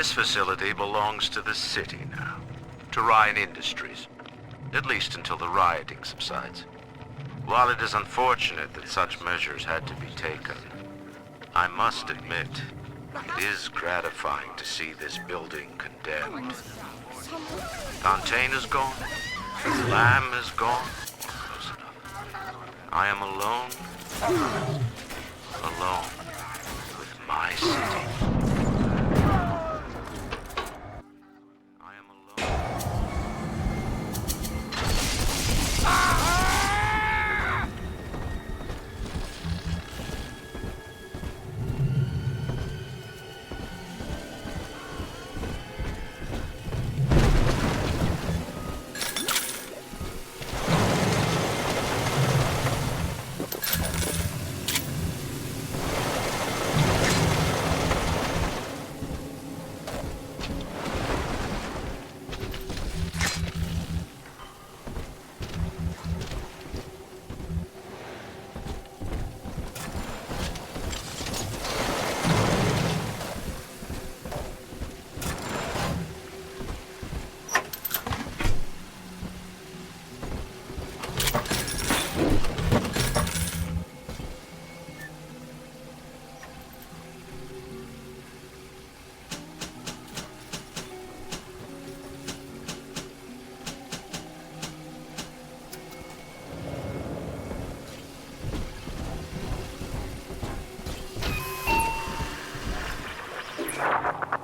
This facility belongs to the city now, to Ryan Industries, at least until the rioting subsides. While it is unfortunate that such measures had to be taken, I must admit, it is gratifying to see this building condemned. Fontaine is gone, Lamb is gone. Close enough. I am alone, alone with my city.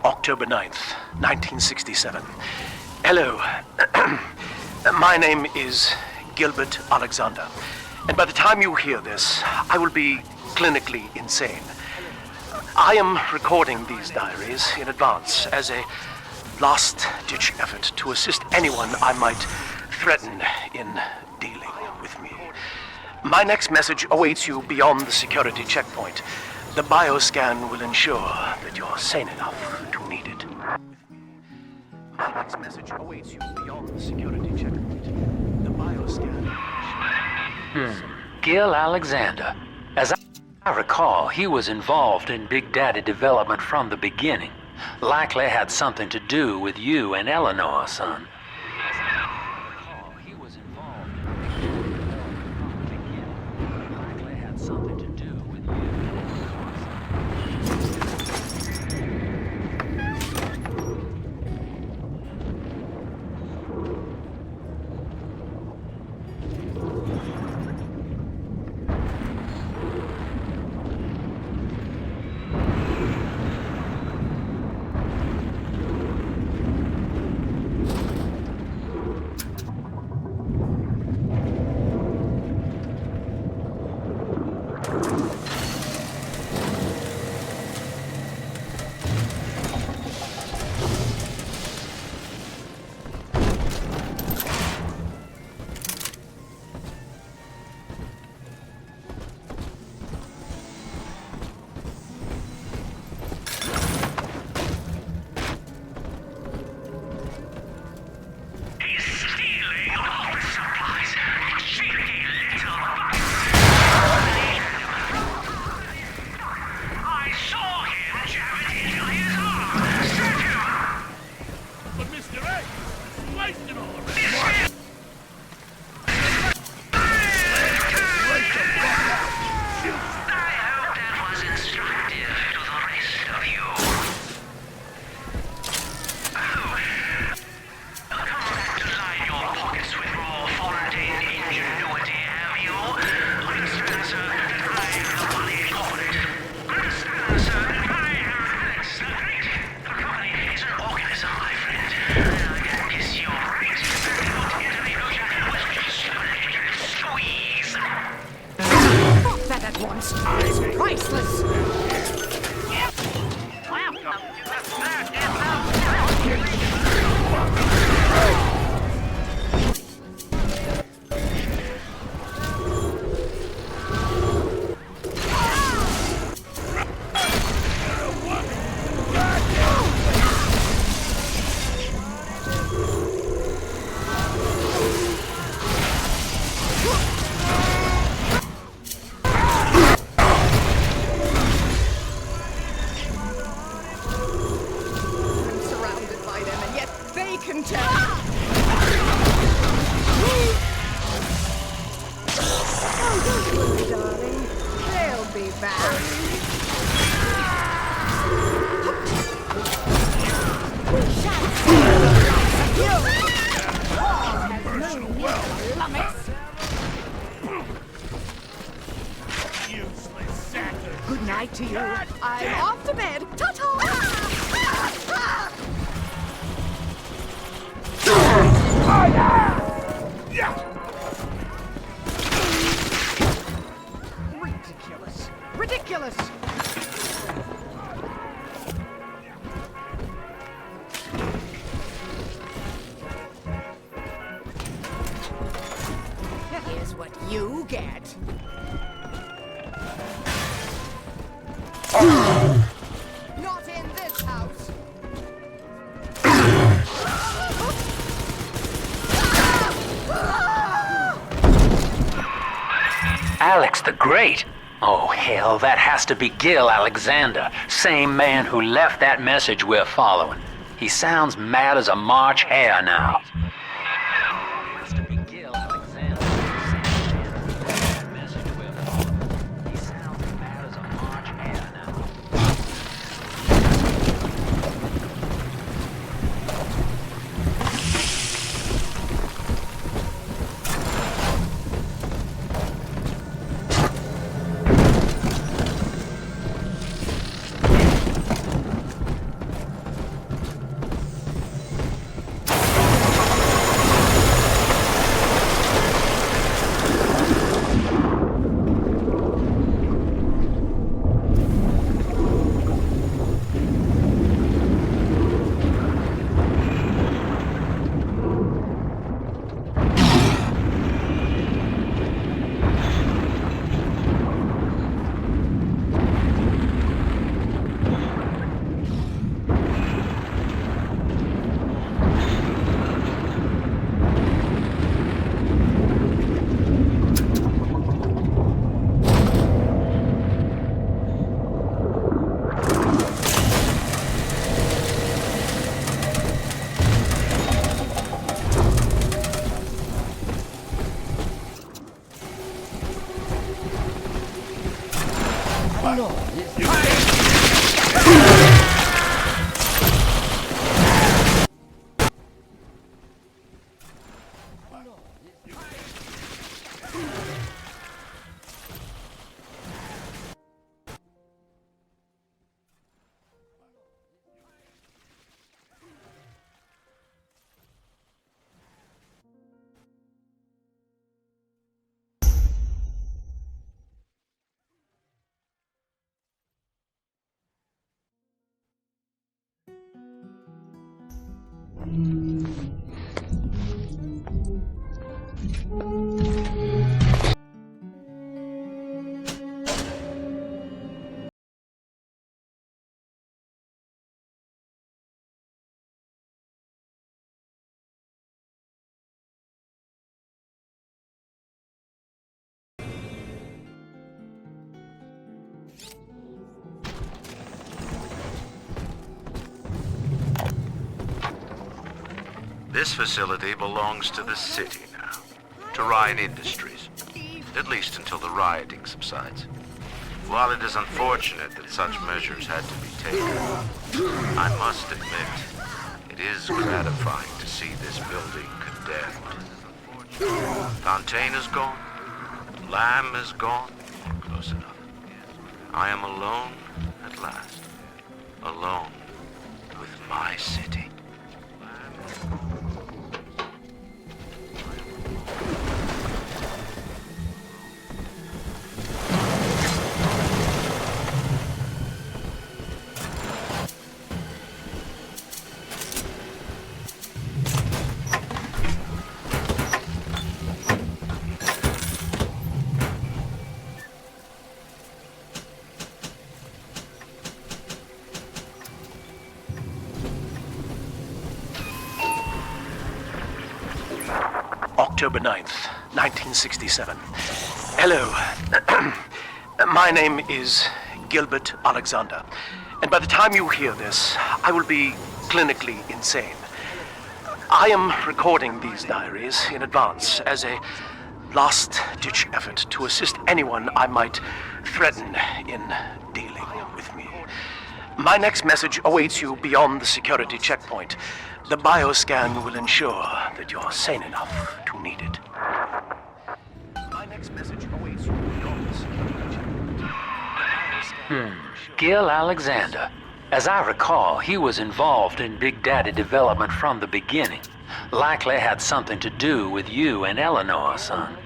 October 9th, 1967. Hello. My name is Gilbert Alexander, and by the time you hear this, I will be clinically insane. I am recording these diaries in advance as a last-ditch effort to assist anyone I might threaten in dealing with me. My next message awaits you beyond the security checkpoint. The bioscan will ensure that you're sane enough to need it. My next message awaits you beyond the security checkpoint. The bioscan. Gil Alexander. As I recall, he was involved in Big Daddy development from the beginning. Likely had something to do with you and Eleanor, son. It's priceless. Don't worry, darling. They'll be back. We shall see the likes of you. Paul has no need for lummox. Good night to you. I'm off to bed. Ta-ta! Ridiculous. Ridiculous. Here's what you get. Not in this house. Alex the Great? Oh, hell, that has to be Gil Alexander, same man who left that message we're following. He sounds mad as a March hare now. Has to be Gil Alexander, same man who left that message we're following. He sounds mad as a March hare now. This facility belongs to the city now, to Ryan Industries, at least until the rioting subsides. While it is unfortunate that such measures had to be taken, I must admit, it is gratifying to see this building condemned. Fontaine is gone, Lamb is gone, close enough. I am alone at last, alone with my city. October 9th, 1967. Hello. My name is Gilbert Alexander, and by the time you hear this, I will be clinically insane. I am recording these diaries in advance as a last-ditch effort to assist anyone I might threaten in dealing with me. My next message awaits you beyond the security checkpoint. The bioscan will ensure that you're sane enough to need it. My next message awaits you beyond the security checkpoint. Gil Alexander. As I recall, he was involved in Big Daddy development from the beginning. Likely had something to do with you and Eleanor, son.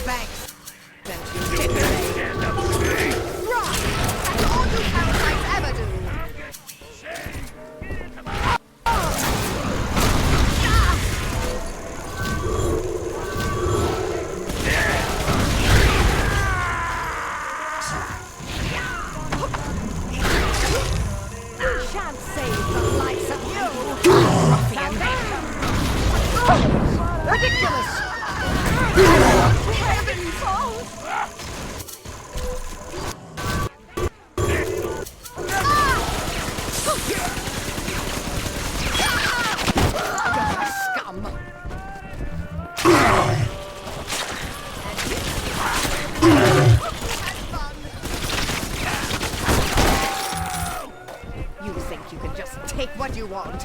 Thanks. Don't you get me. Right. That's all you parasites ever do. Shan't save the likes of you. Ruffian. Ridiculous. Heaven's fault. Scum. You think you can just take what you want?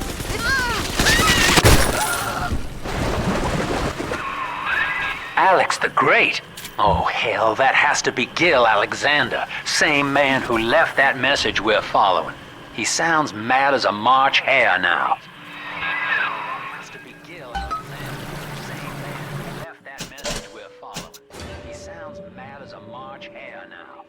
Alex the Great? Oh, hell, that has to be Gil Alexander. Same man who left that message we're following. He sounds mad as a March hare now. Has to be Gil Alexander. Same man who left that message we're following. He sounds mad as a March hare now.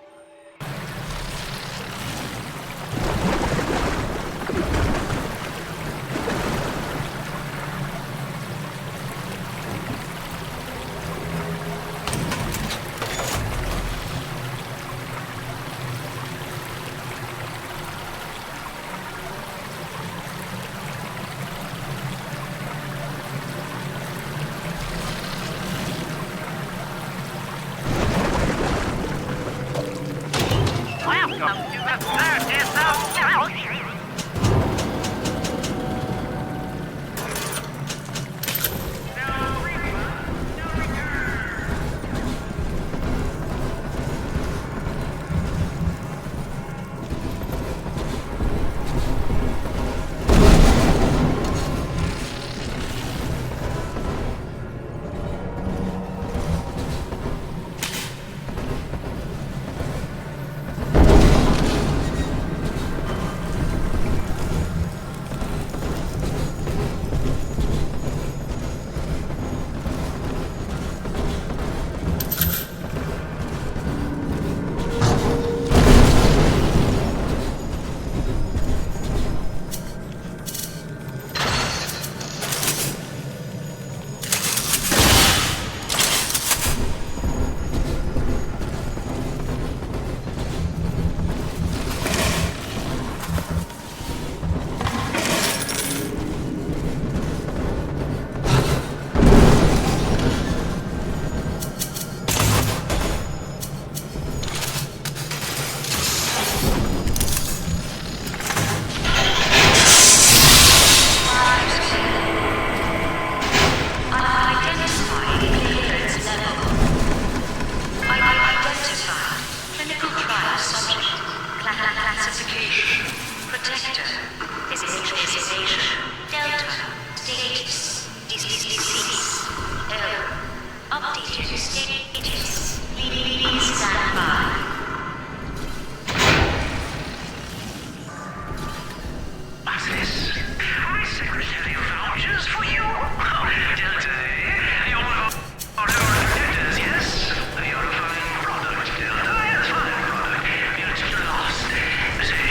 Initiation. Protector. Initiation. Delta. Status. Deceased. Updated status. Please stand by. What's this? My secretary vouchers for you? Delta, you're one of our protectors, yes? You're a fine product, Delta. Yes, fine product. You're just lost. Say,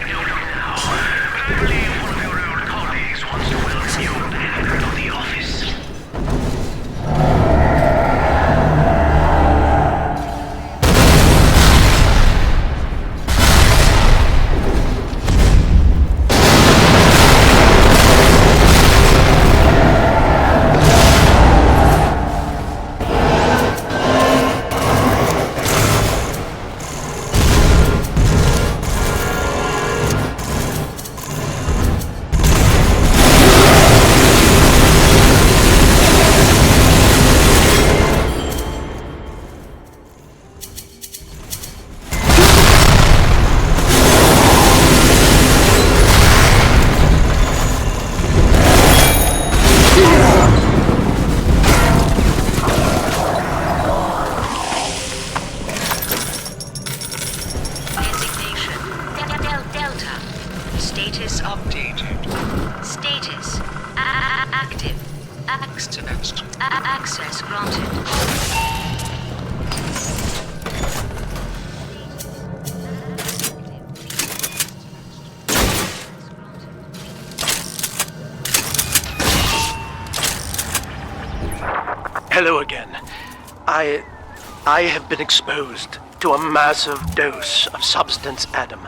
you don't know now. But I believe one of your old colleagues wants to welcome you back to the office. Status updated. Status active. Access granted. Hello again. I have been exposed to a massive dose of substance Adam.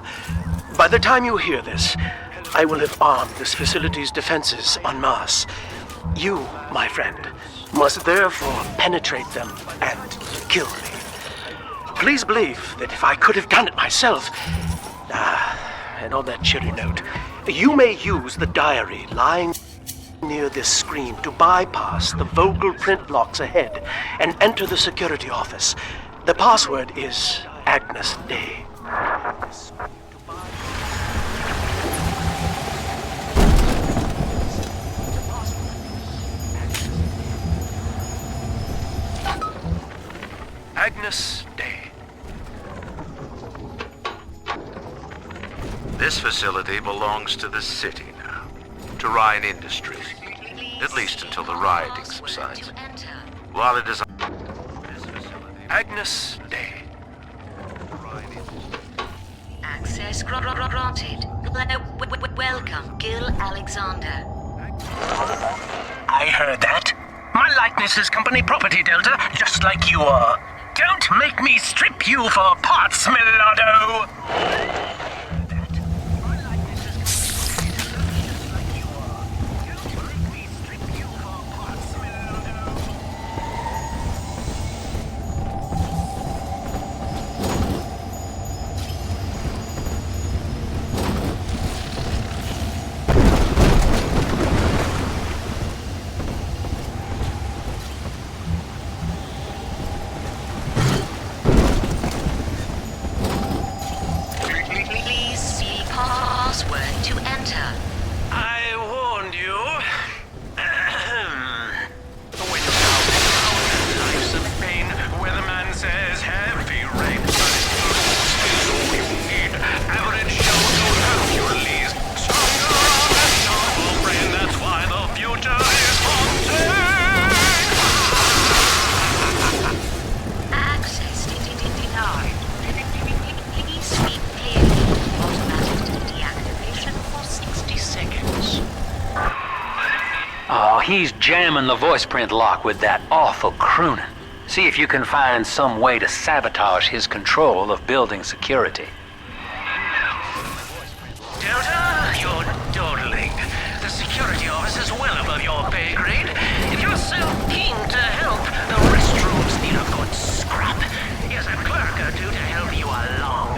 By the time you hear this, I will have armed this facility's defenses en masse. You, my friend, must therefore penetrate them and kill me. Please believe that if I could have done it myself... and on that cheery note, you may use the diary lying near this screen to bypass the vocal print locks ahead and enter the security office. The password is Agnes Day. Agnes Day. This facility belongs to the city now, to Ryan Industries, at least until the rioting subsides. While it is Agnes Day. Access granted. Welcome, Gil Alexander. I heard that. My likeness is company property, Delta, just like you are. Don't make me strip you for parts, Millardo! To enter. I warned you. When you're out in life's of pain, weatherman says heavy rain, but is all you need. Average show don't have your least. Stronger on that normal brain, that's why the future is haunted. Access denied. Please speak clearly. Automatic deactivation for 60 seconds. Oh, he's jamming the voice print lock with that awful crooning. See if you can find some way to sabotage his control of building security. Delta, you're dawdling. The security office is well above your pay grade. If you're so keen to help, the restrooms need a good scrub. Here's a clerk or two to help you along.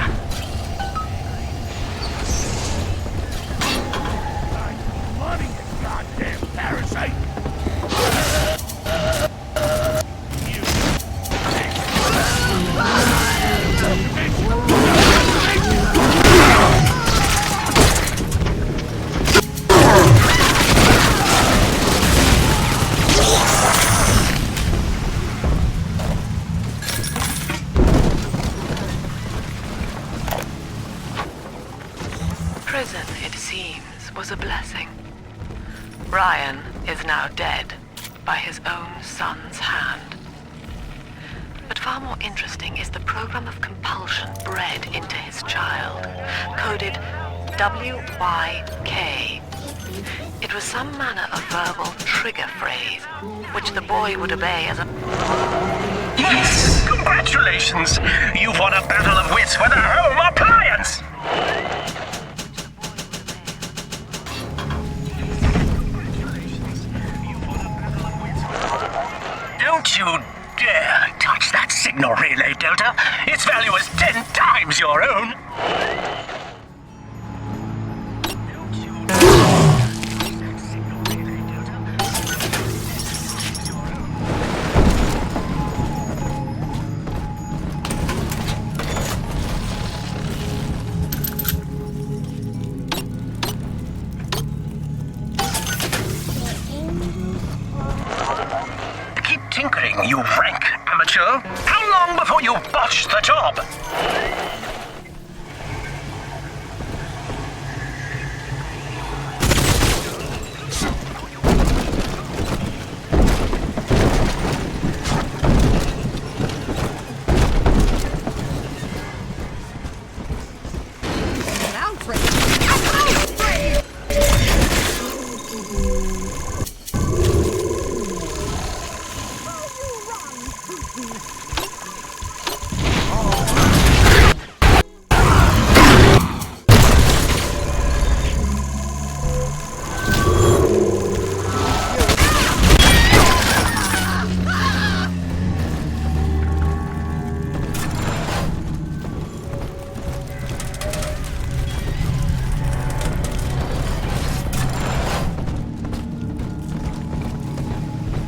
Money, you goddamn parasite! prison, it seems, was a blessing. Brian is now dead by his own son's hand. But far more interesting is the program of compulsion bred into his child, coded WYK. It was some manner of verbal trigger phrase, which the boy would obey as a... Yes! Congratulations! You've won a battle of wits with a home appliance! Don't you dare touch that signal relay, Delta. Its value is 10 times your own. Keep tinkering, you rank amateur. How long before you botch the job?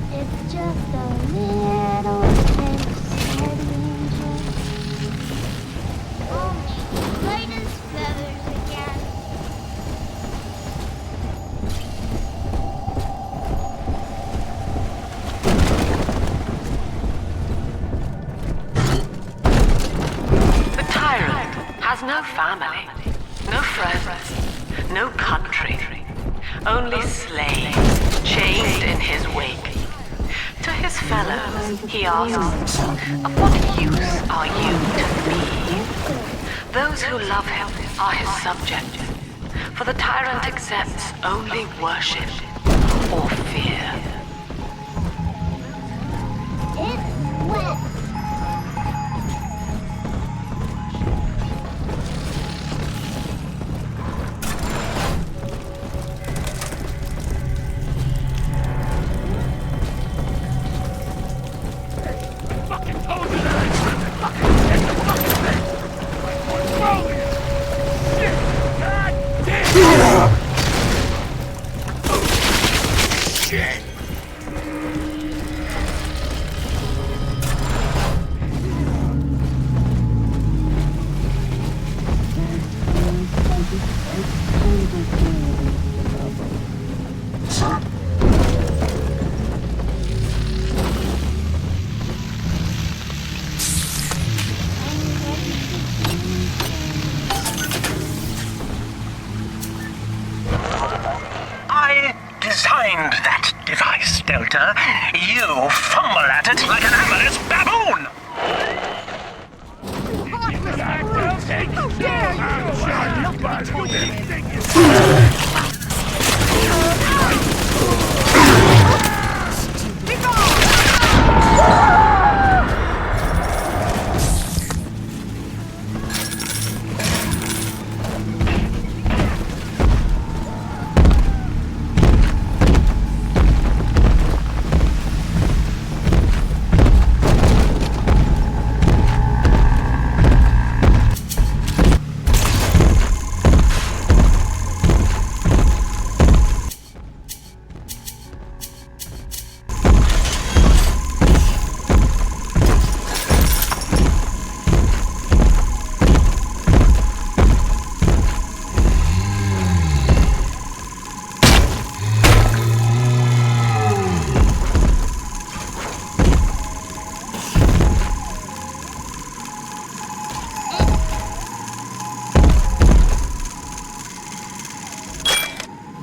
It's just a little thing, only light as feathers again. The tyrant has no family, no friends, no country, only slaves chained in his wake. To his fellows, he asks, of what use are you to me? Those who love him are his subjects, for the tyrant accepts only worship or fear. It's wet. Fucking told you that! Fucking get the fucking thing! Holy shit! God damn! Shit! I designed that device, Delta. You fumble at it like an amorous baboon! How dare you!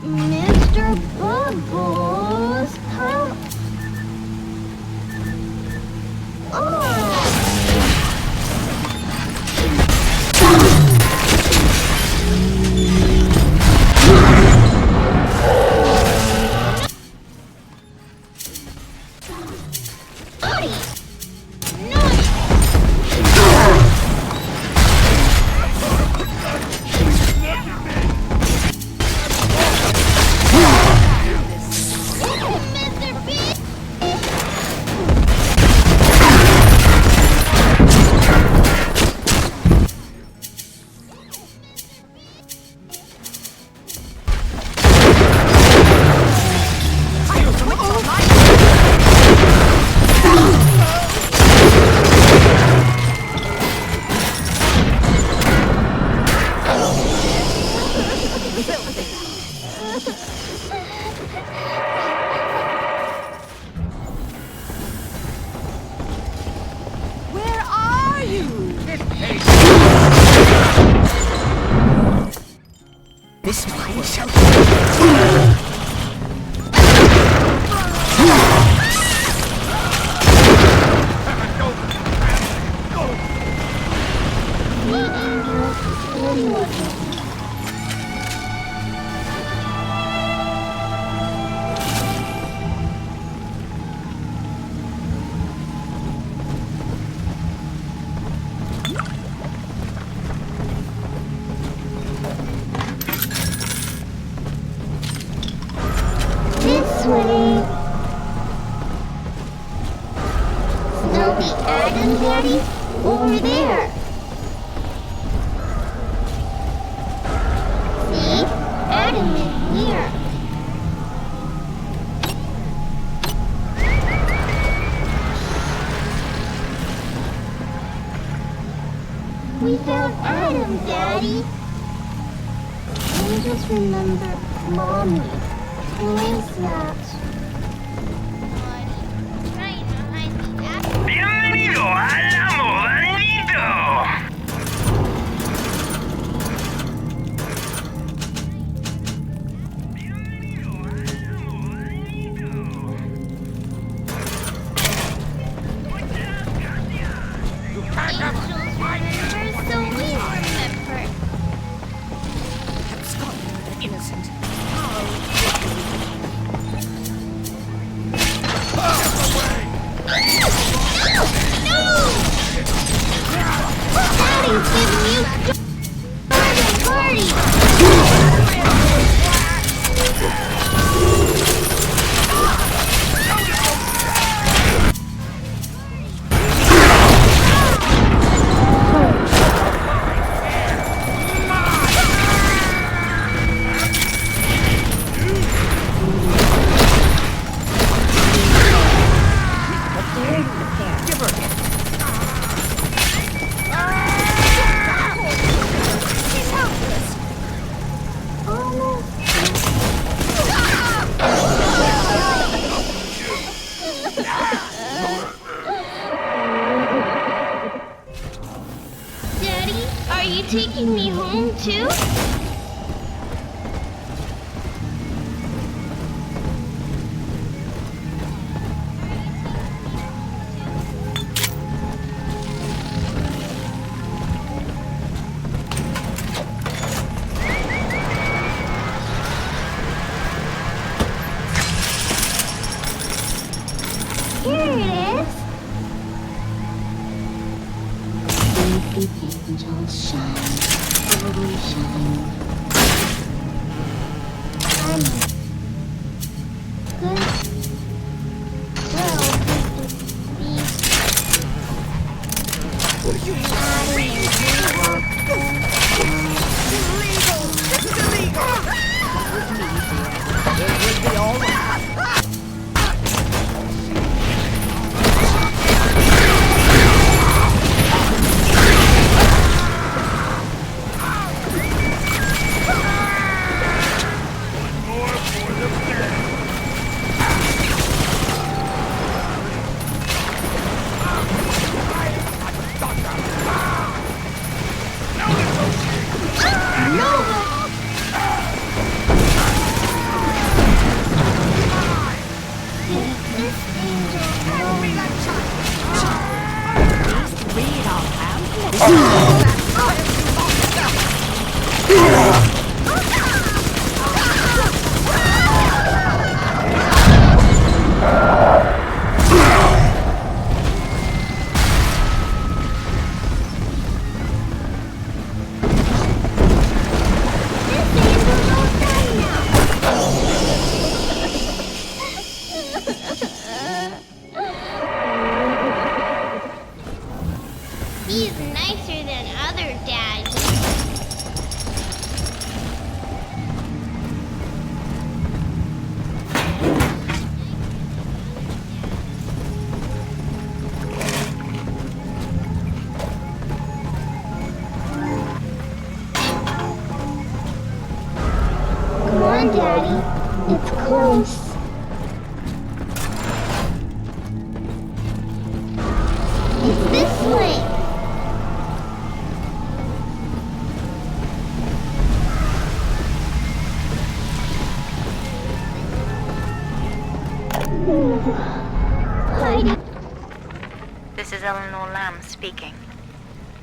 Mr. Bubbles, come on. Where are you? This way shall This way. Snowy Adam, Daddy? Over there. See? Adam is here. We found Adam, Daddy. I just remember Mommy. Who is that? Bienvenido al amor So we remember. innocent. Daddy's giving you party. Daddy, are you taking me home too? Here it is. Angels shine, always shine. I'm good. Well, what are you He's nicer than other dads. Come on, Daddy. It's close. It's this way. Heidi. This is Eleanor Lamb speaking.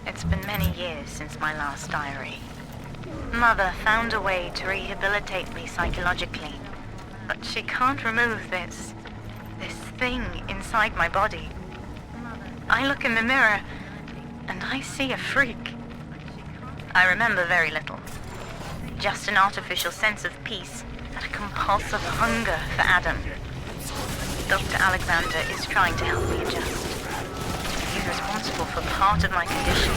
It's been many years since my last diary. Mother found a way to rehabilitate me psychologically, but she can't remove this thing inside my body. I look in the mirror, and I see a freak. I remember very little. Just an artificial sense of peace and a compulsive hunger for Adam. Dr. Alexander is trying to help me adjust. He's responsible for part of my condition,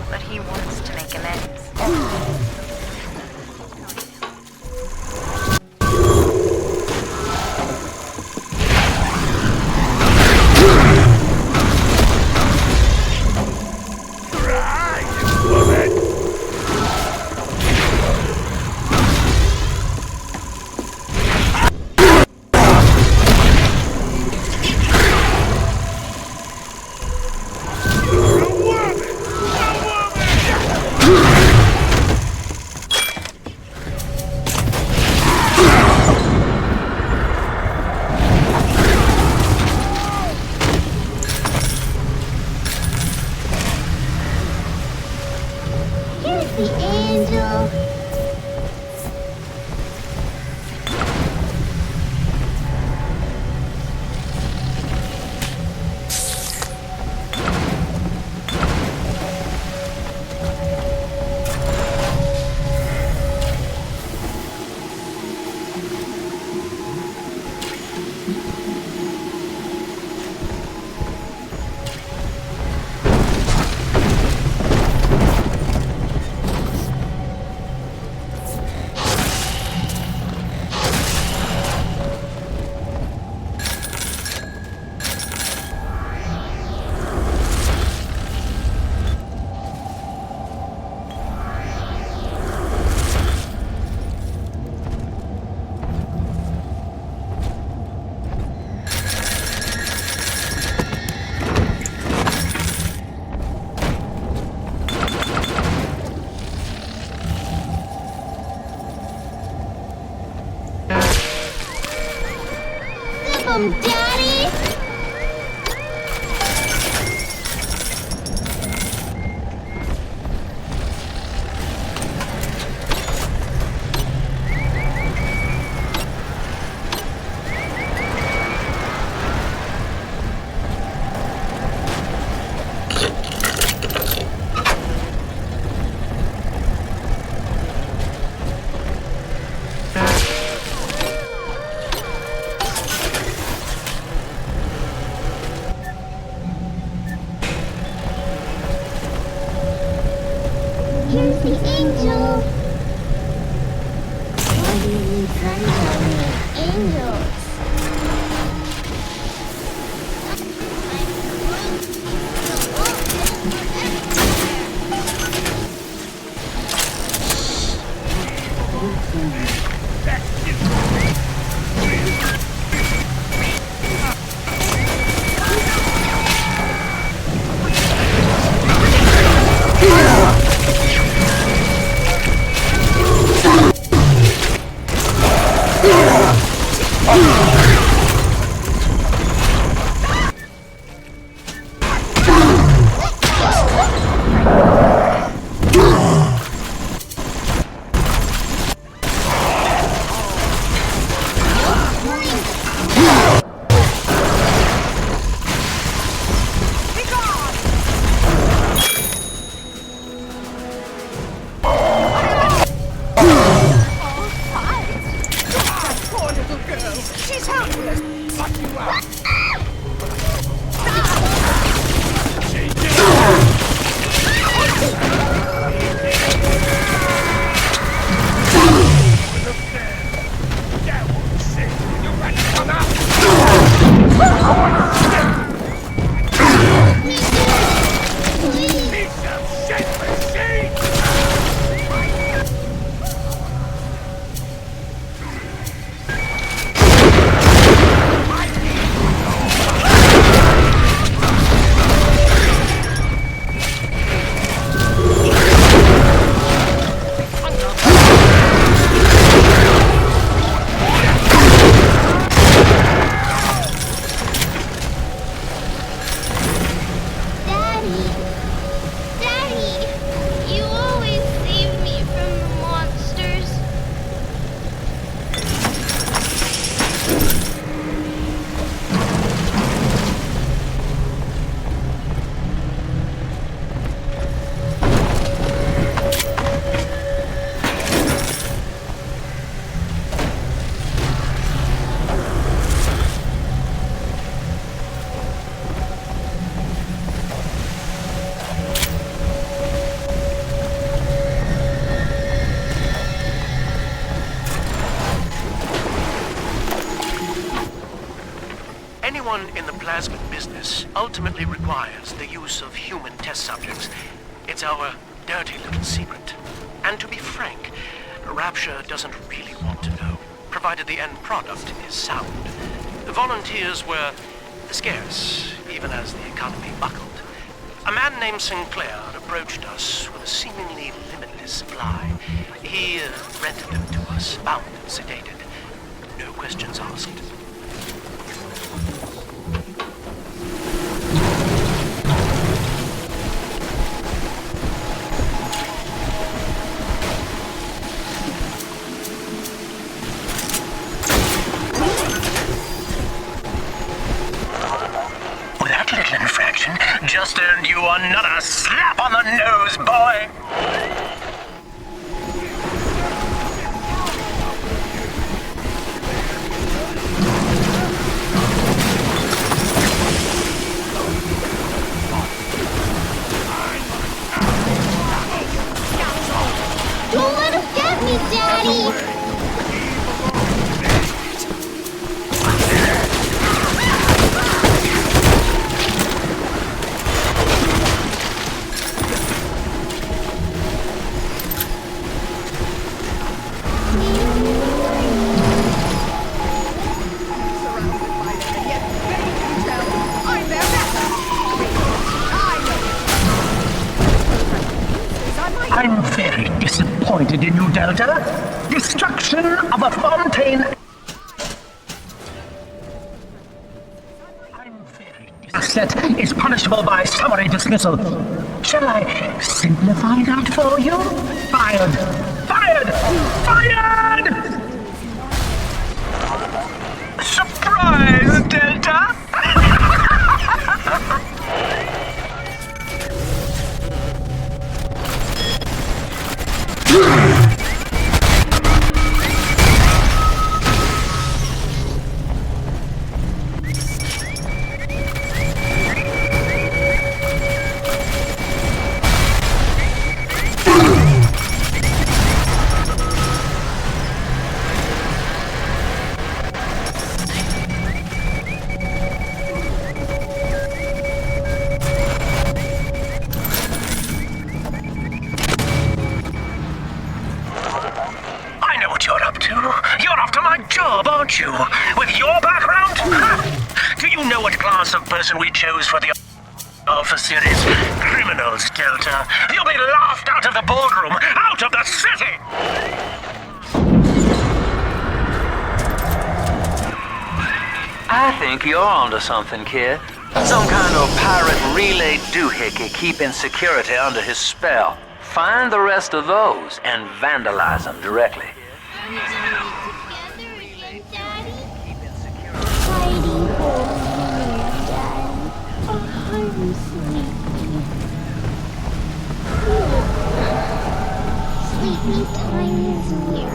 but he wants to make amends. Here's the angel. Daddy! Here's the angel. Why do you need friends on me? Angels. anyone in the plasmid business ultimately requires the use of human test subjects. It's our dirty little secret. And to be frank, Rapture doesn't really want to know, provided the end product is sound. The volunteers were scarce, even as the economy buckled. A man named Sinclair approached us with a seemingly limitless supply. He rented them to us, bound and sedated. No questions asked. Just earned you another slap on the nose, boy! Don't let him get me, Daddy! I'm very disappointed in you, Delta. Destruction of a Fontaine... asset is punishable by summary dismissal. Shall I simplify that for you? Fired! Fired! Fired! Surprise, Delta! You're after my job, aren't you? With your background? Do you know what class of person we chose for the Alpha series? Criminals, Delta. You'll be laughed out of the boardroom, out of the city! I think you're onto something, kid. Some kind of pirate relay doohickey keeping security under his spell. Find the rest of those and vandalize them directly. Together again, Daddy? Hiding hole here, Daddy. Oh, I'm sleepy. Sleepy time is near.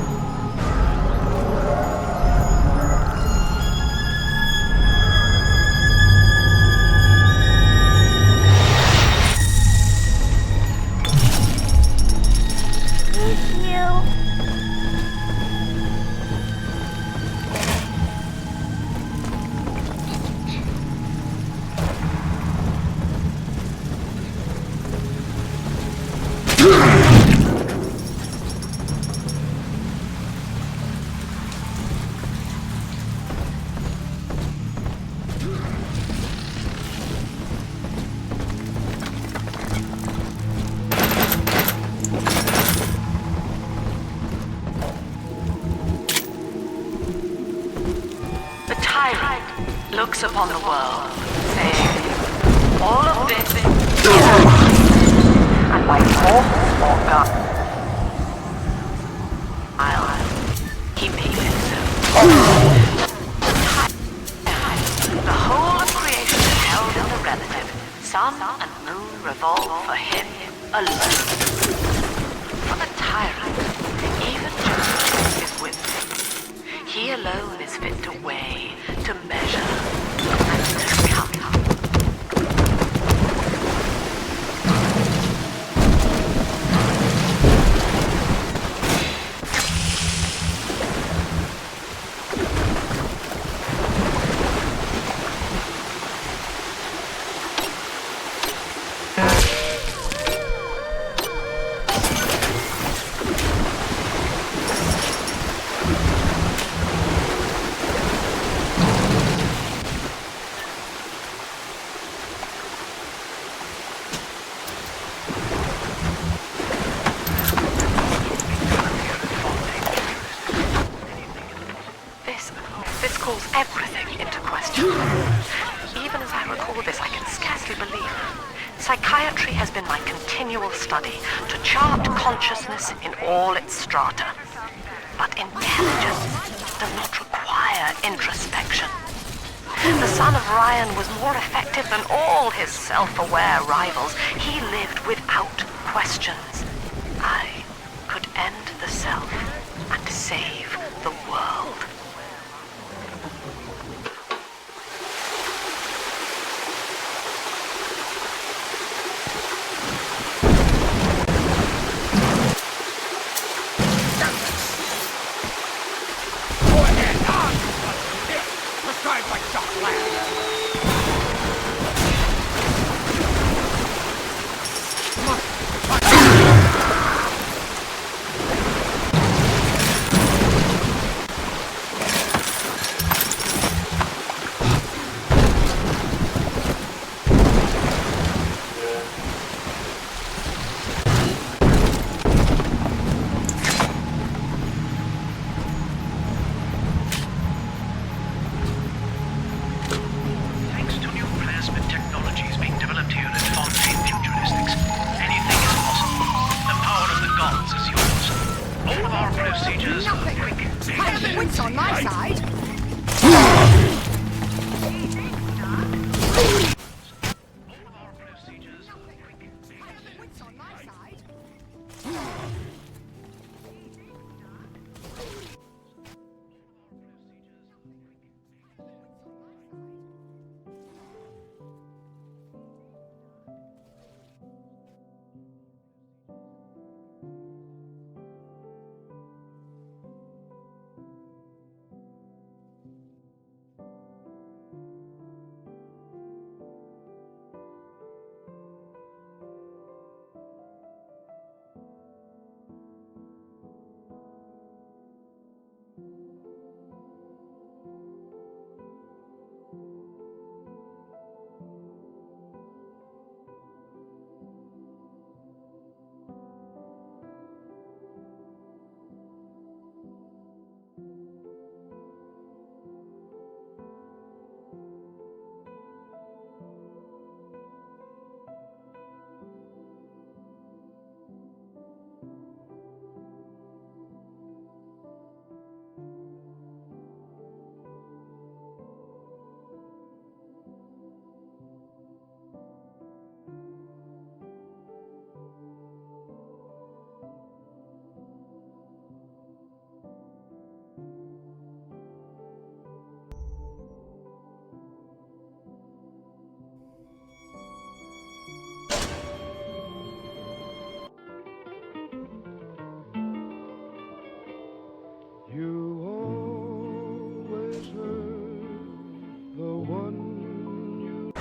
Looks upon the world, saying, all of this is and by force or God, he made it so. The whole of creation is held in the relative. Sun and moon revolve for him alone. For the tyrant, even justice is with him. He alone is fit to weigh, to measure, and to count. This calls everything into question. Even as I record this, I can scarcely believe. Psychiatry has been my continual study to chart consciousness in all its strata. But intelligence does not require introspection. The son of Ryan was more effective than all his self-aware rivals. He lived without questions. I could end the self and save the world. Go ahead, on! Here, prescribed by Doc Lamb. Thanks to new plasmid technologies being developed here at Fontaine Futuristics, anything is possible. The power of the gods is yours. All of our procedures are quick. I have the wits on my side.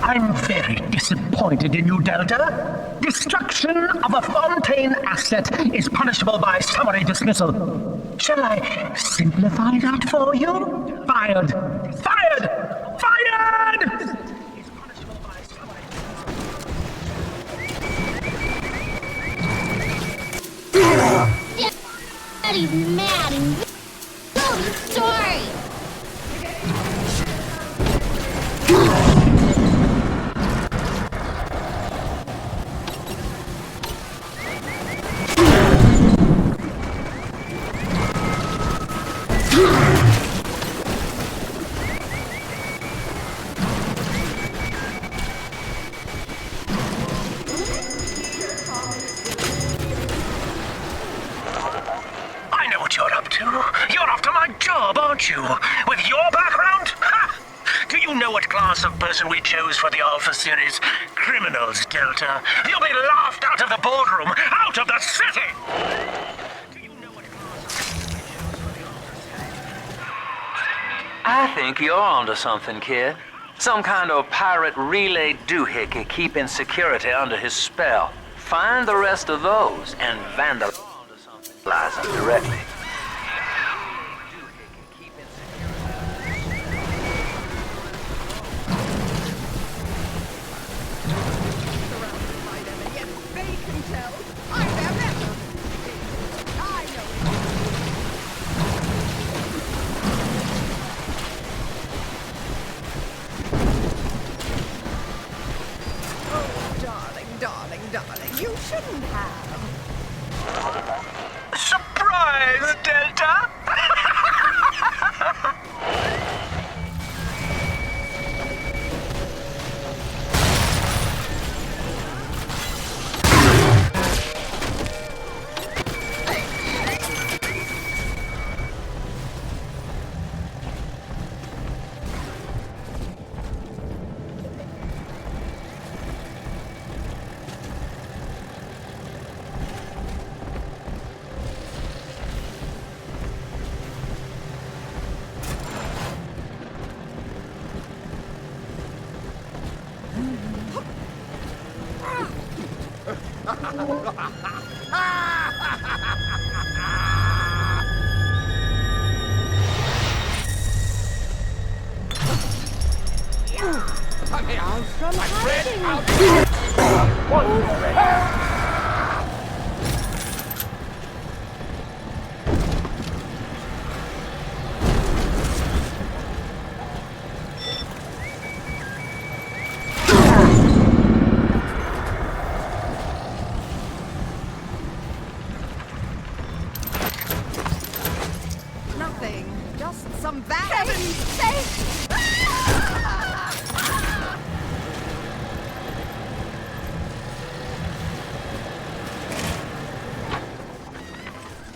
I'm very disappointed in you, Delta. Destruction of a Fontaine asset is punishable by summary dismissal. Shall I simplify that for you? Fired! Fired! Fired! Daddy's mad and tell the story. You're after my job, aren't you? With your background? Ha! Do you know what class of person we chose for the Alpha series? Criminals, Delta. You'll be laughed out of the boardroom, out of the city! Do you know what class of person we chose for the Alpha series? I think you're onto something, kid. Some kind of pirate relay doohickey keeping security under his spell. Find the rest of those and vandalize them directly. lost some value.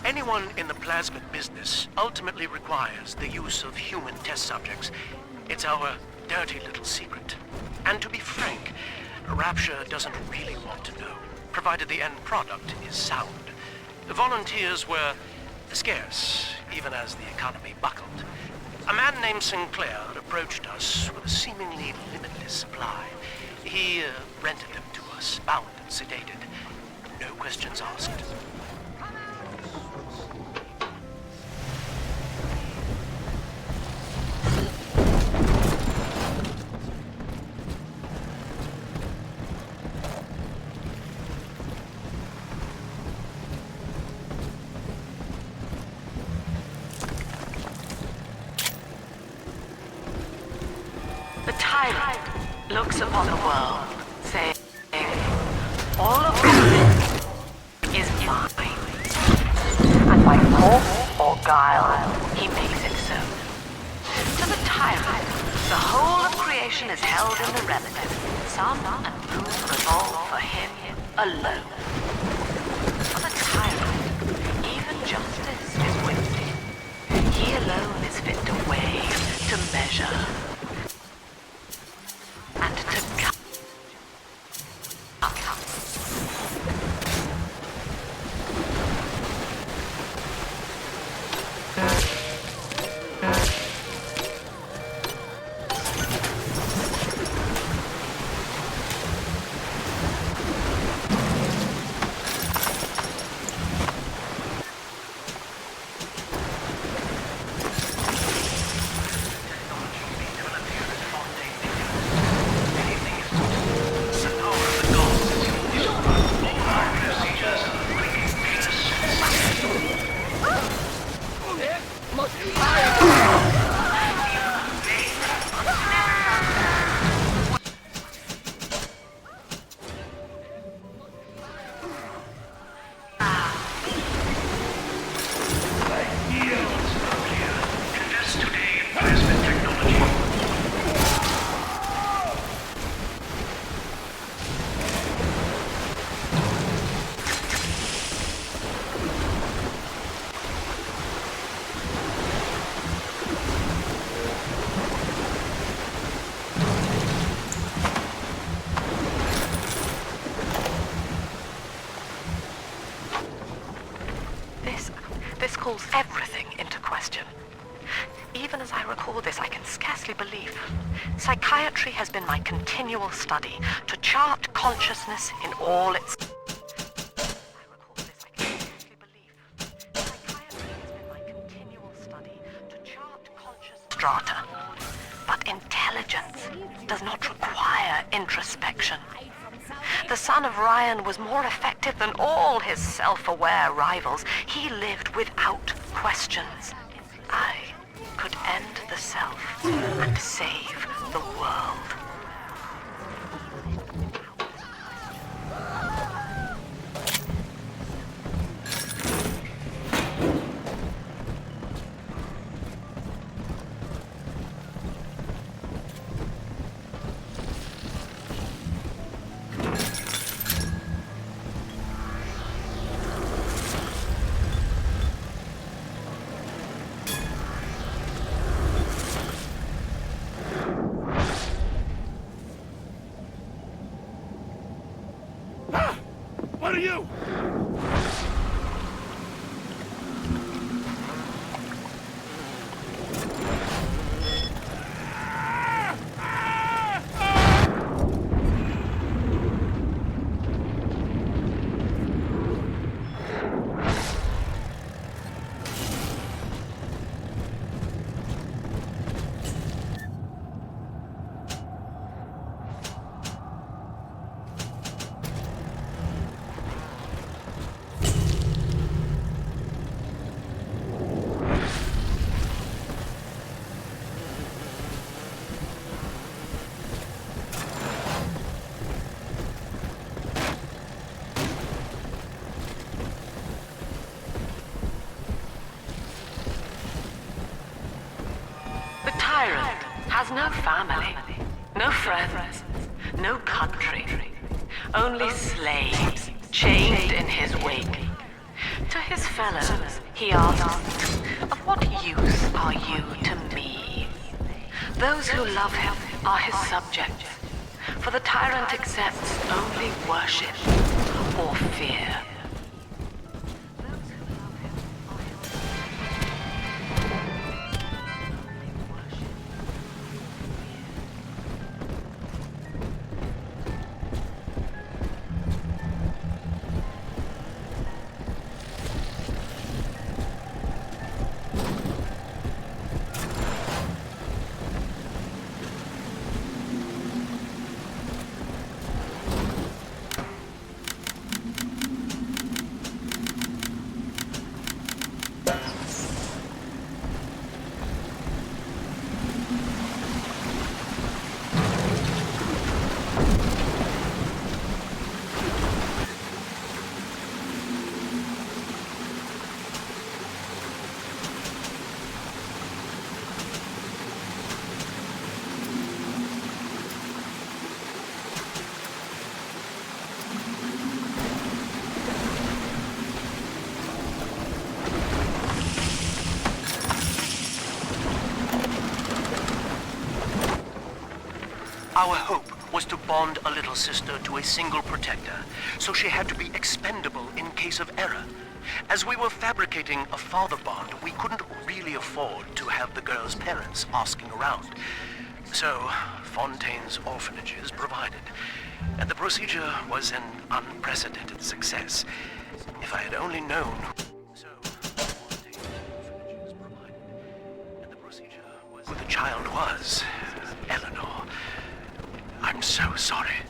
Anyone in the plasmid business ultimately requires the use of human test subjects. It's our dirty little secret. And to be frank, Rapture doesn't really want to know, provided the end product is sound. Volunteers were scarce, even as the economy buckled. A man named Sinclair approached us with a seemingly limitless supply. He rented them to us, bound and sedated. No questions asked. The tyrant looks upon the world, saying, all of this is mine. And by force or guile, he makes it so. To the tyrant, the whole of creation is held in the relative. Sun and moon revolve for him alone. For the tyrant, even justice is with him. He alone is fit to weigh, to measure, and to cut. This calls everything into question. Even as I record this, I can scarcely believe. Psychiatry has been my continual study to chart consciousness in all its... strata. But intelligence does not require introspection. The son of Ryan was more effective than all his self-aware rivals. He lived without questions. I could end the self and save the world. What are you? tyrant has no family, no friends, no country. Only slaves, chained in his wake. To his fellows, he asks, "Of what use are you to me?" Those who love him are his subjects, for the tyrant accepts only worship or fear. Our hope was to bond a little sister to a single protector, so she had to be expendable in case of error. As we were fabricating a father bond, we couldn't really afford to have the girl's parents asking around. So, Fontaine's orphanages provided, and the procedure was an unprecedented success. If I had only known... So, Fontaine's orphanages provided, and the procedure was... Who the child was, Eleanor. I'm so sorry.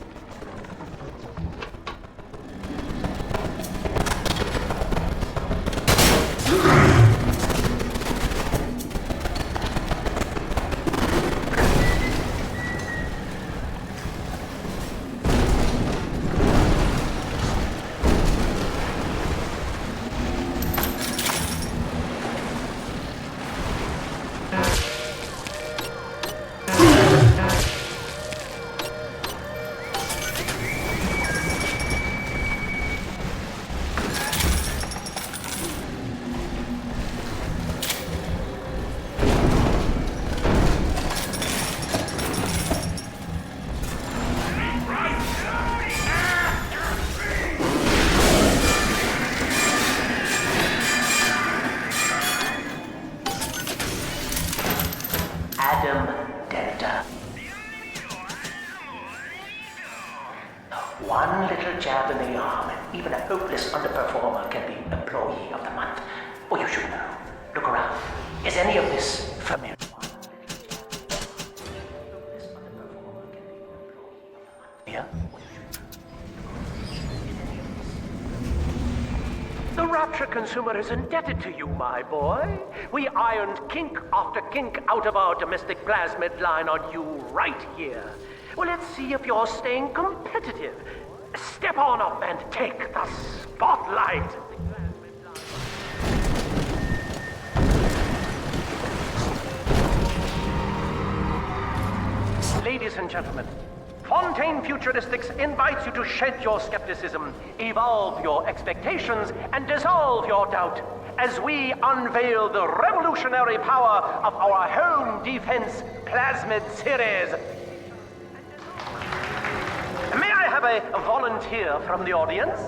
One little jab in the arm, and even a hopeless underperformer can be Employee of the Month. Or you should know. Look around. Is any of this familiar? Yeah? The Rapture consumer is indebted to you, my boy. We ironed kink after kink out of our domestic plasmid line on you right here. Well, let's see if you're staying competitive. Step on up and take the spotlight. Ladies and gentlemen, Fontaine Futuristics invites you to shed your skepticism, evolve your expectations, and dissolve your doubt as we unveil the revolutionary power of our home defense plasmid series. May I have a volunteer from the audience?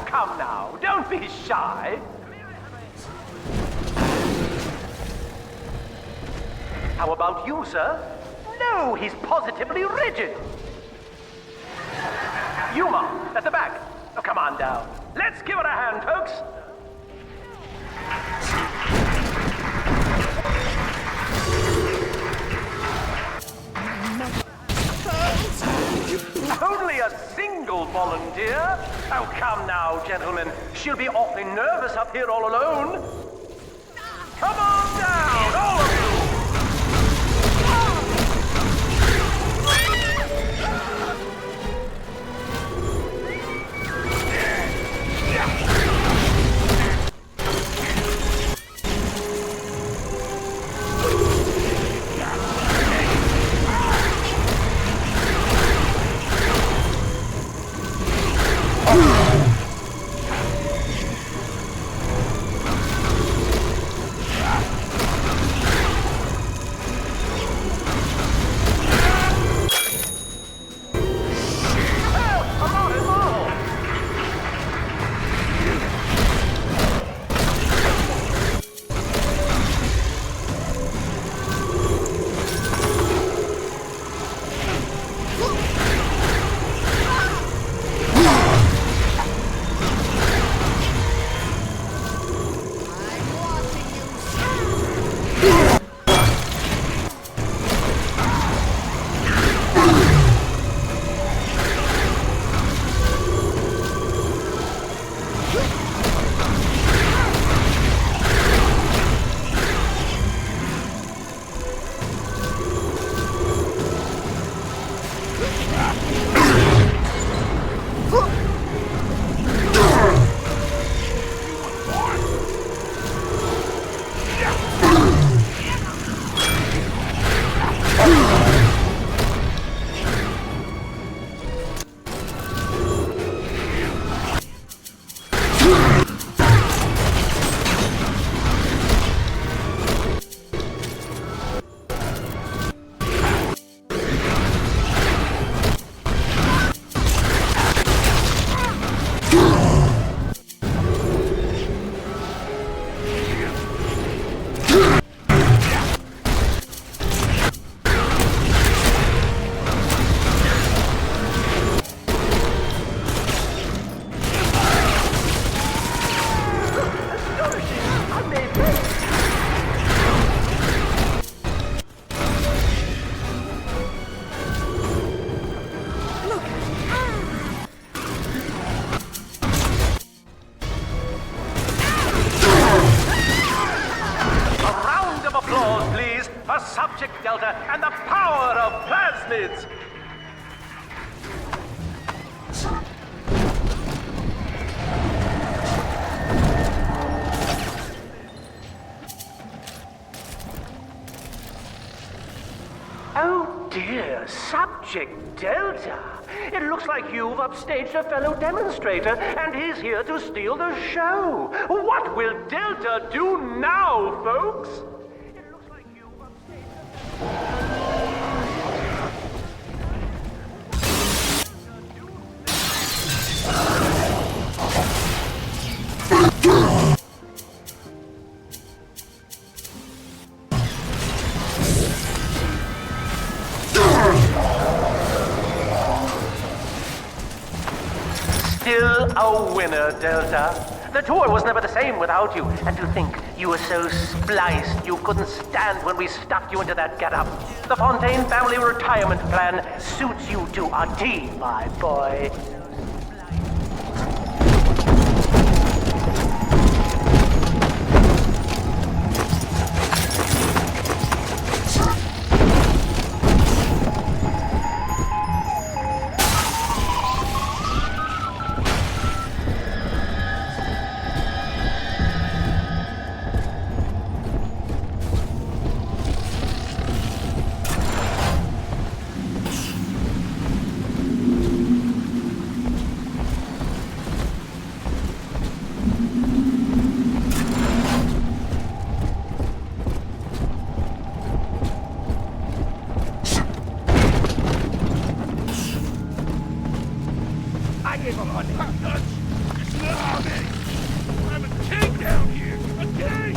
Come now, don't be shy. How about you, sir? No, he's positively rigid. Yuma, at the back. Oh, come on down. Let's give it a hand, folks. Only a single volunteer? Oh, come now, gentlemen. She'll be awfully nervous up here all alone. Come on down, all of you. a subject delta, and the power of plasmids! Oh dear, Subject Delta. It looks like you've upstaged a fellow demonstrator, and he's here to steal the show. What will Delta do now, folks? It looks like you've upstaged Still a winner, Delta. The tour was never the same without you. And to think you were so spliced you couldn't stand when we stuffed you into that getup. The Fontaine family retirement plan suits you to a T, my boy. I gave up on hot nuts. It's an army. I'm a king down here. A king.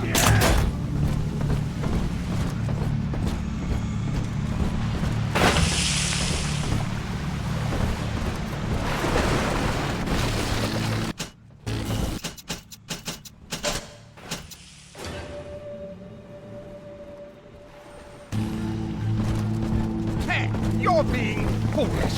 Yeah. Hey, you're being foolish.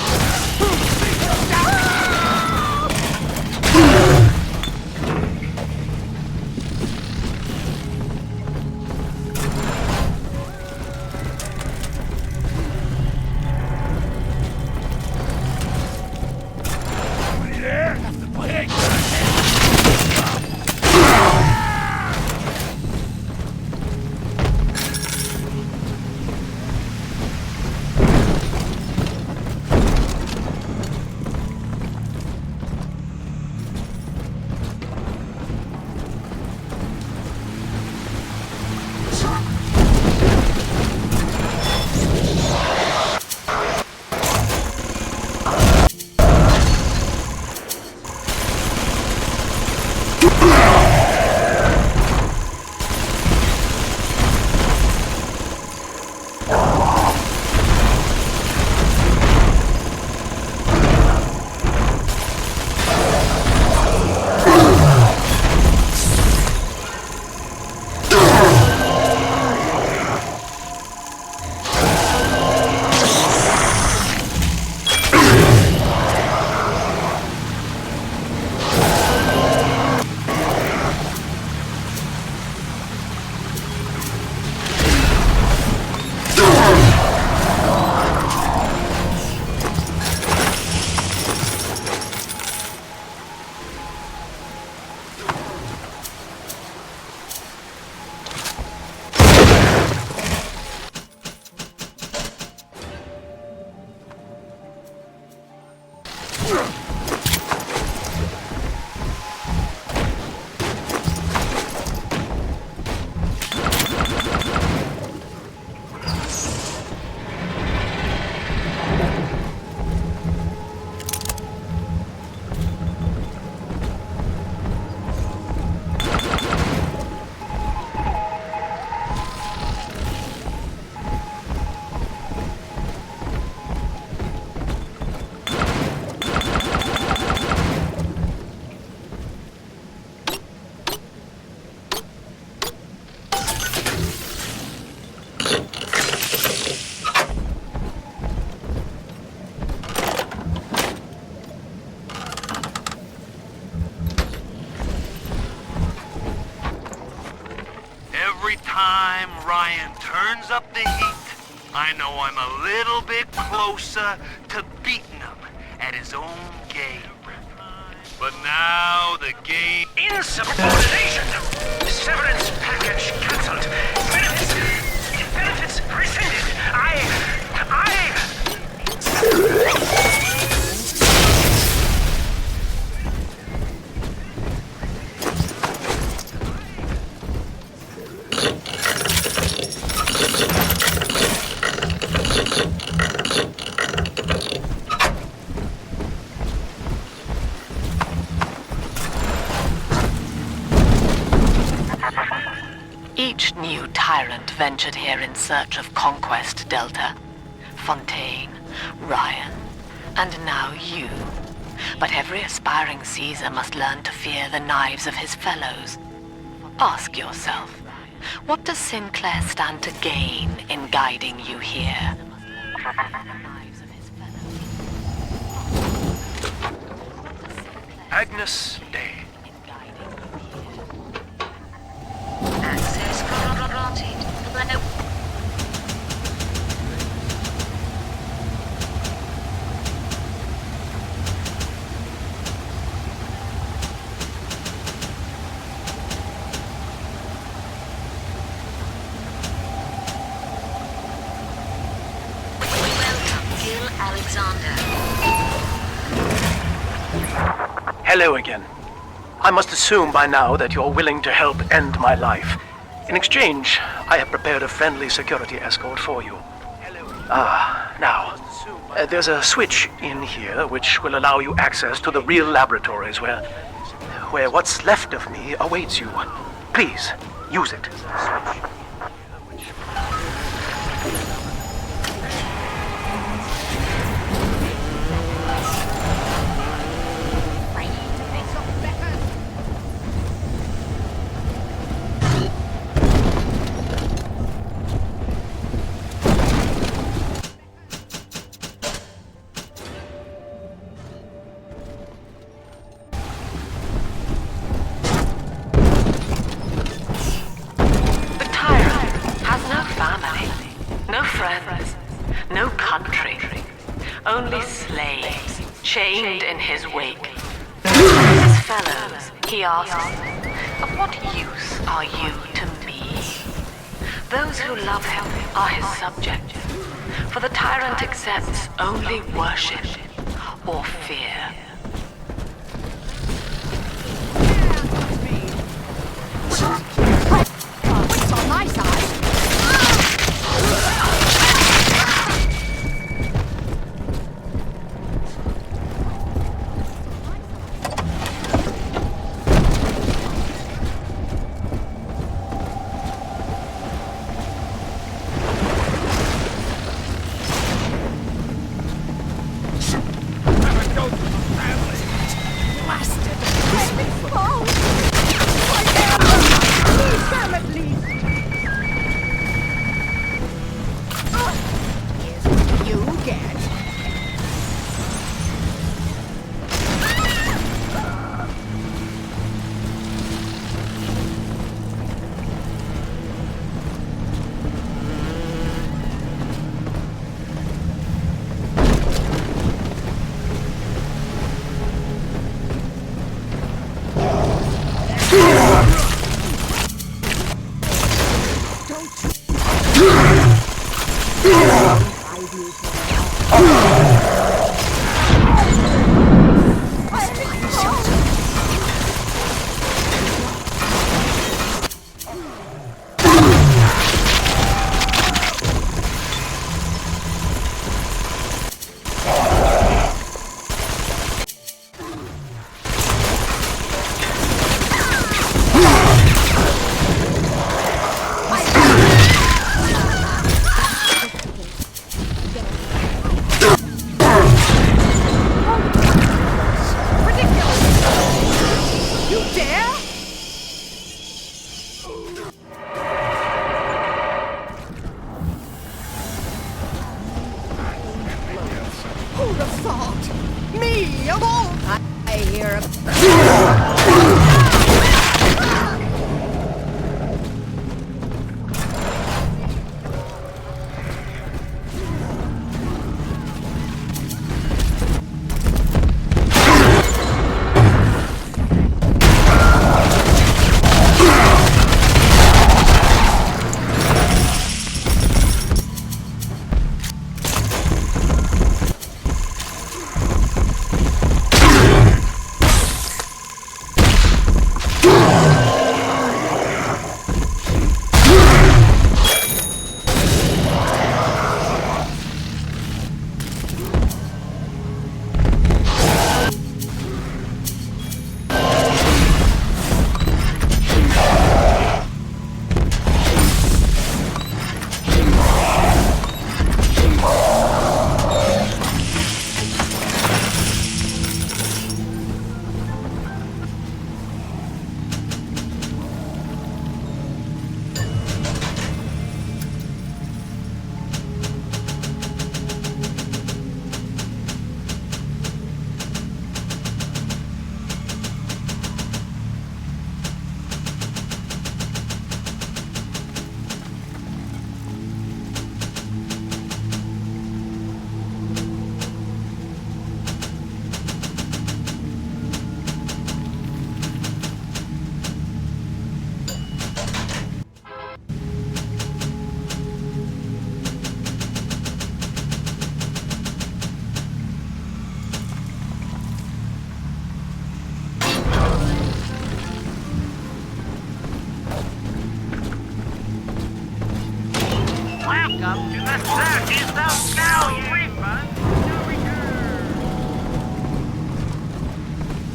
every time Ryan turns up the heat, I know I'm a little bit closer to beating him at his own game. But now the game... Insubordination! Severance package cancelled. Benefits rescinded. Each new tyrant ventured here in search of conquest, Delta. Fontaine, Ryan, and now you. But every aspiring Caesar must learn to fear the knives of his fellows. Ask yourself, what does Sinclair stand to gain in guiding you here? Agnes Day. Access granted. Welcome, Gil Alexander. Hello again. I must assume by now that you're willing to help end my life. In exchange, I have prepared a friendly security escort for you. Now, there's a switch in here which will allow you access to the real laboratories where what's left of me awaits you. Please, use it. No country, only slaves, chained in his wake. His fellows, he asks, of what use are you to me? Those who love him are his subjects, for the tyrant accepts only worship or fear. It's on my side. Who'd have thought? Me, of all... I hear a... Welcome to the circus of no refund, no return.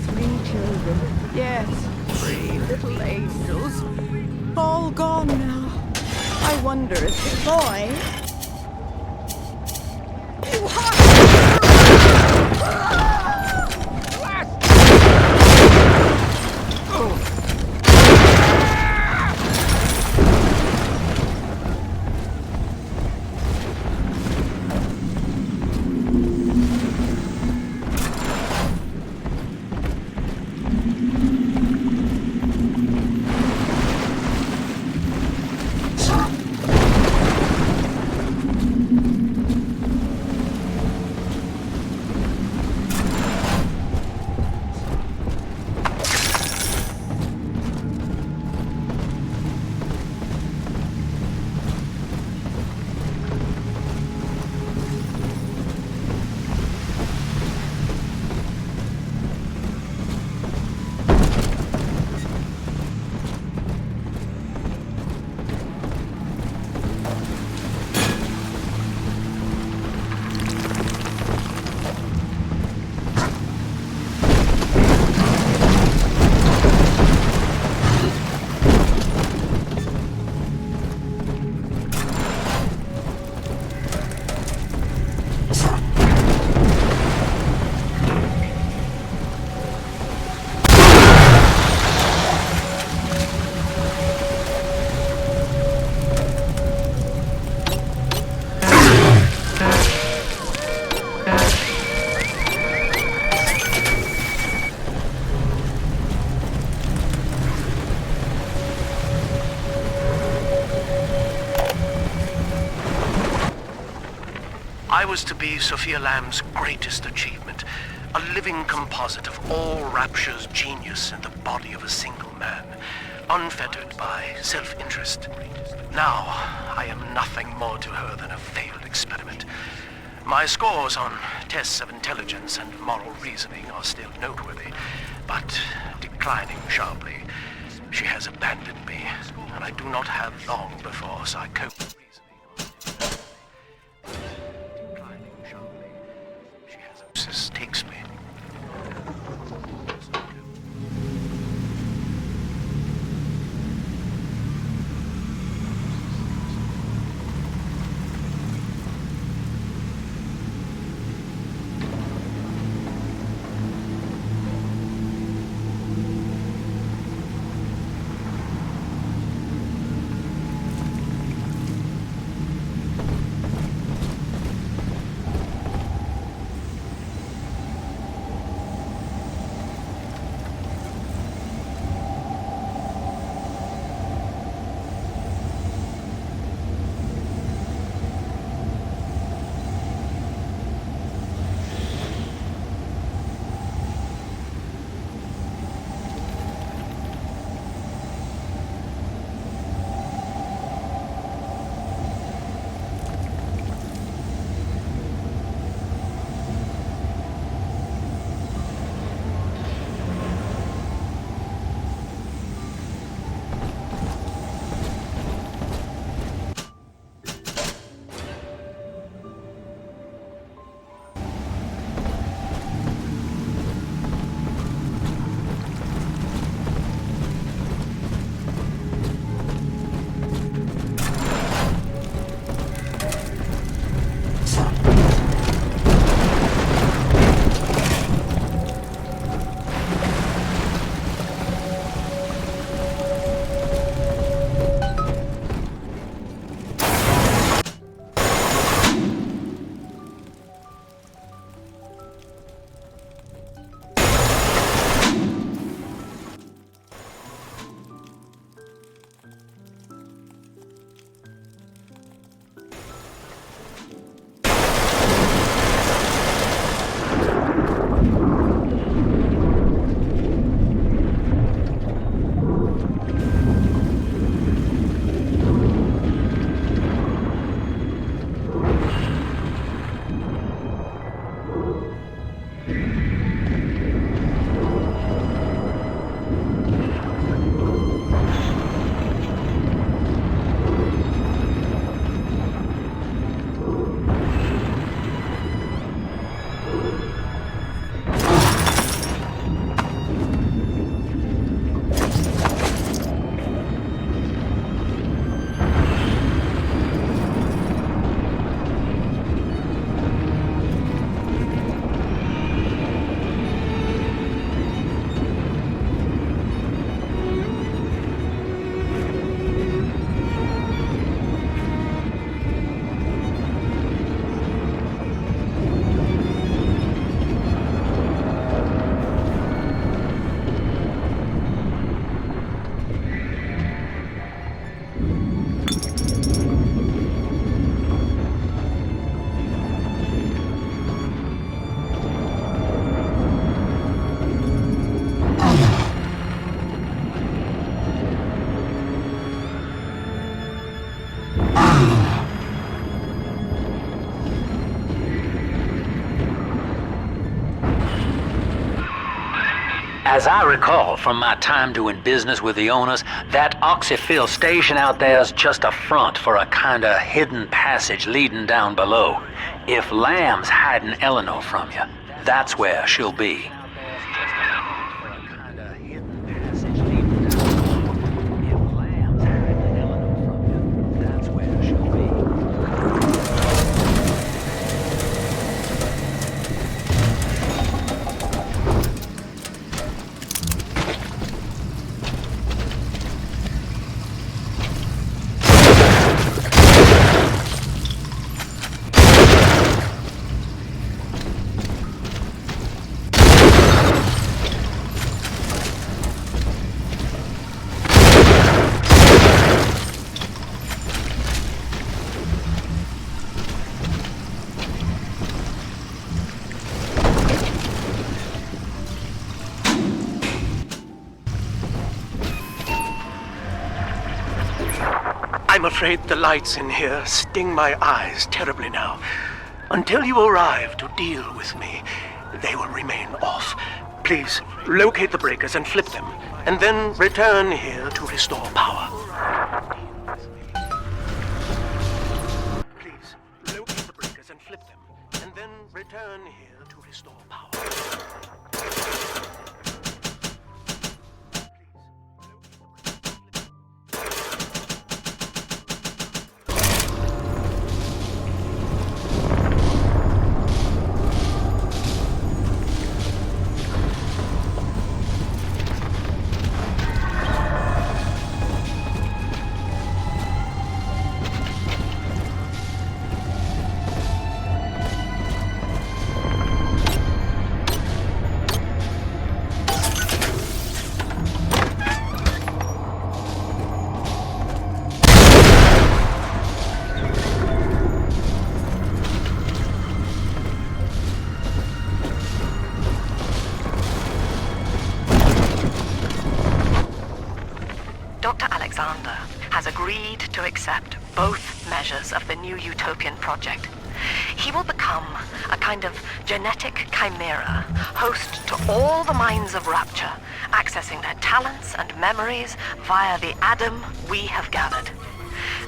3 children. Yes, 3 little angels. All gone now. I wonder if the boy... You I was to be Sophia Lamb's greatest achievement, a living composite of all Rapture's genius in the body of a single man, unfettered by self-interest. Now, I am nothing more to her than a failed experiment. My scores on tests of intelligence and moral reasoning are still noteworthy, but declining sharply. She has abandoned me, and I do not have long before psychosis. Takes me. As I recall from my time doing business with the owners, that oxyfill station out there's just a front for a kinda hidden passage leading down below. If Lamb's hiding Eleanor from you, that's where she'll be. I'm afraid the lights in here sting my eyes terribly now. Until you arrive to deal with me, they will remain off. Please, locate the breakers and flip them, and then return here to restore power. Please, locate the breakers and flip them, and then return here to restore power. Dr. Alexander has agreed to accept both measures of the new utopian project. He will become a kind of genetic chimera, host to all the minds of Rapture, accessing their talents and memories via the Adam we have gathered.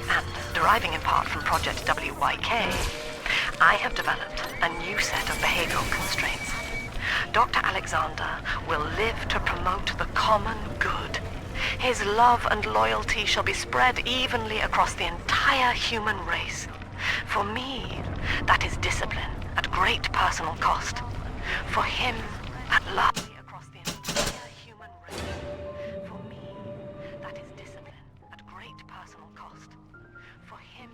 And deriving in part from Project WYK, I have developed a new set of behavioral constraints. Dr. Alexander will live to promote the common good. His love and loyalty shall be spread evenly across the entire human race. For me, that is discipline at great personal cost. For him, at last, across the entire human race. For me, that is discipline at great personal cost. For him,